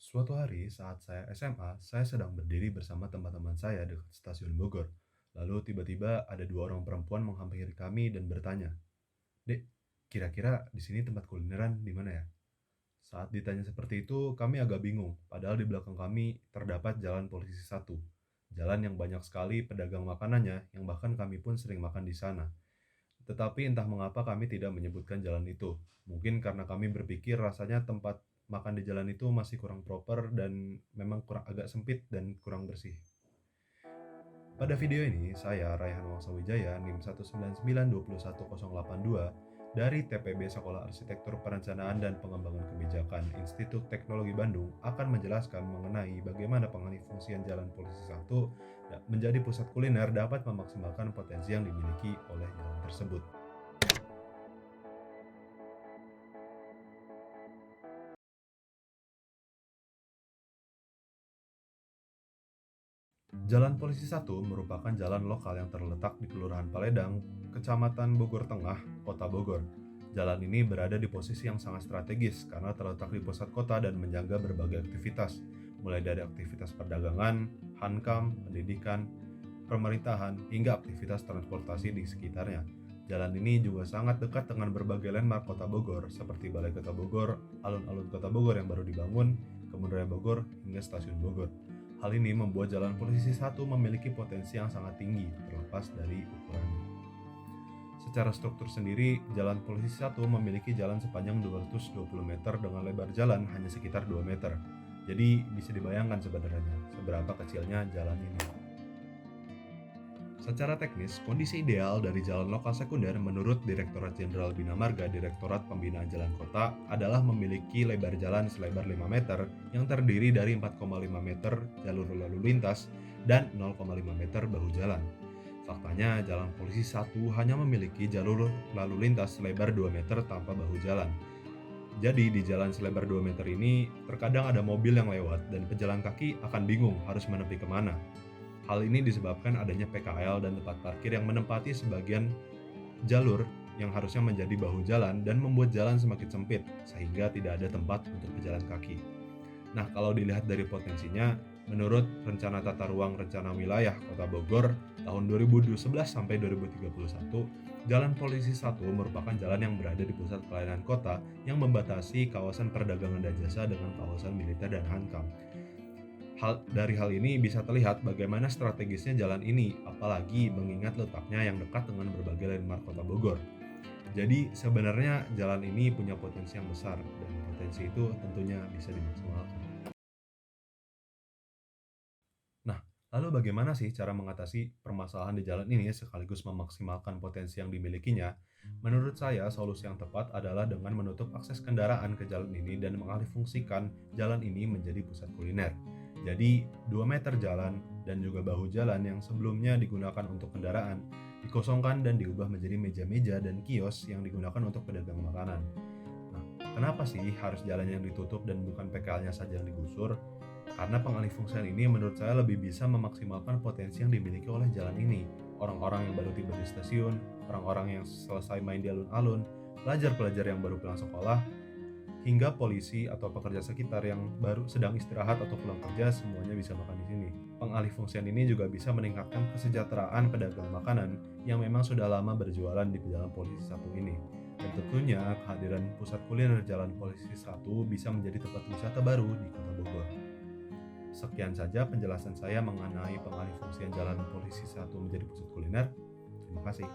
Suatu hari saat saya SMA, saya sedang berdiri bersama teman-teman saya dekat stasiun Bogor. Lalu tiba-tiba ada dua orang perempuan menghampiri kami dan bertanya, "Dek, kira-kira di sini tempat kulineran di mana ya?" Saat ditanya seperti itu, kami agak bingung, padahal di belakang kami terdapat jalan polisi satu. Jalan yang banyak sekali pedagang makanannya, yang bahkan kami pun sering makan di sana. Tetapi entah mengapa kami tidak menyebutkan jalan itu. Mungkin karena kami berpikir rasanya tempat makan di jalan itu masih kurang proper dan memang kurang agak sempit dan kurang bersih. Pada video ini, saya Raihan Wangsawijaya NIM 199201082 dari TPB Sekolah Arsitektur Perencanaan dan Pengembangan Kebijakan Institut Teknologi Bandung akan menjelaskan mengenai bagaimana pengalihfungsian Jalan Polisi 1 menjadi pusat kuliner dapat memaksimalkan potensi yang dimiliki oleh jalan tersebut. Jalan Polisi 1 merupakan jalan lokal yang terletak di Kelurahan Paledang, Kecamatan Bogor Tengah, Kota Bogor. Jalan ini berada di posisi yang sangat strategis karena terletak di pusat kota dan menjaga berbagai aktivitas, mulai dari aktivitas perdagangan, hankam, pendidikan, pemerintahan, hingga aktivitas transportasi di sekitarnya. Jalan ini juga sangat dekat dengan berbagai landmark Kota Bogor, seperti Balai Kota Bogor, alun-alun Kota Bogor yang baru dibangun, Kebun Bogor, hingga Stasiun Bogor. Hal ini membuat Jalan Polisi 1 memiliki potensi yang sangat tinggi terlepas dari ukurannya. Secara struktur sendiri, Jalan Polisi 1 memiliki jalan sepanjang 220 meter dengan lebar jalan hanya sekitar 2 meter. Jadi bisa dibayangkan sebenarnya seberapa kecilnya jalan ini. Secara teknis, kondisi ideal dari jalan lokal sekunder menurut Direktorat Jenderal Bina Marga Direktorat Pembinaan Jalan Kota adalah memiliki lebar jalan selebar 5 meter yang terdiri dari 4,5 meter jalur lalu lintas dan 0,5 meter bahu jalan. Faktanya, Jalan Polisi 1 hanya memiliki jalur lalu lintas selebar 2 meter tanpa bahu jalan. Jadi di jalan selebar 2 meter ini, terkadang ada mobil yang lewat dan pejalan kaki akan bingung harus menepi kemana. Hal ini disebabkan adanya PKL dan tempat parkir yang menempati sebagian jalur yang harusnya menjadi bahu jalan dan membuat jalan semakin sempit sehingga tidak ada tempat untuk pejalan kaki. Nah, kalau dilihat dari potensinya, menurut Rencana Tata Ruang Rencana Wilayah Kota Bogor tahun 2011 sampai 2031, Jalan Polisi 1 merupakan jalan yang berada di pusat pelayanan kota yang membatasi kawasan perdagangan dan jasa dengan kawasan militer dan hankam. Dari hal ini bisa terlihat bagaimana strategisnya jalan ini, apalagi mengingat letaknya yang dekat dengan berbagai landmark Kota Bogor. Jadi sebenarnya jalan ini punya potensi yang besar dan potensi itu tentunya bisa dimaksimalkan. Nah, lalu bagaimana sih cara mengatasi permasalahan di jalan ini sekaligus memaksimalkan potensi yang dimilikinya? Menurut saya, solusi yang tepat adalah dengan menutup akses kendaraan ke jalan ini dan mengalihfungsikan jalan ini menjadi pusat kuliner. Jadi, 2 meter jalan dan juga bahu jalan yang sebelumnya digunakan untuk kendaraan dikosongkan dan diubah menjadi meja-meja dan kios yang digunakan untuk pedagang makanan. Nah, kenapa sih harus jalan yang ditutup dan bukan PKL-nya saja yang digusur? Karena pengalihfungsian ini menurut saya lebih bisa memaksimalkan potensi yang dimiliki oleh jalan ini. Orang-orang yang baru tiba di stasiun, orang-orang yang selesai main di alun-alun, pelajar-pelajar yang baru pulang sekolah, hingga polisi atau pekerja sekitar yang baru sedang istirahat atau pulang kerja semuanya bisa makan di sini. Pengalihfungsian ini juga bisa meningkatkan kesejahteraan pedagang makanan yang memang sudah lama berjualan di Jalan Polisi 1 ini. Dan tentunya kehadiran pusat kuliner Jalan Polisi 1 bisa menjadi tempat wisata baru di Kota Bogor. Sekian saja penjelasan saya mengenai pengalihfungsian Jalan Polisi 1 menjadi pusat kuliner. Terima kasih.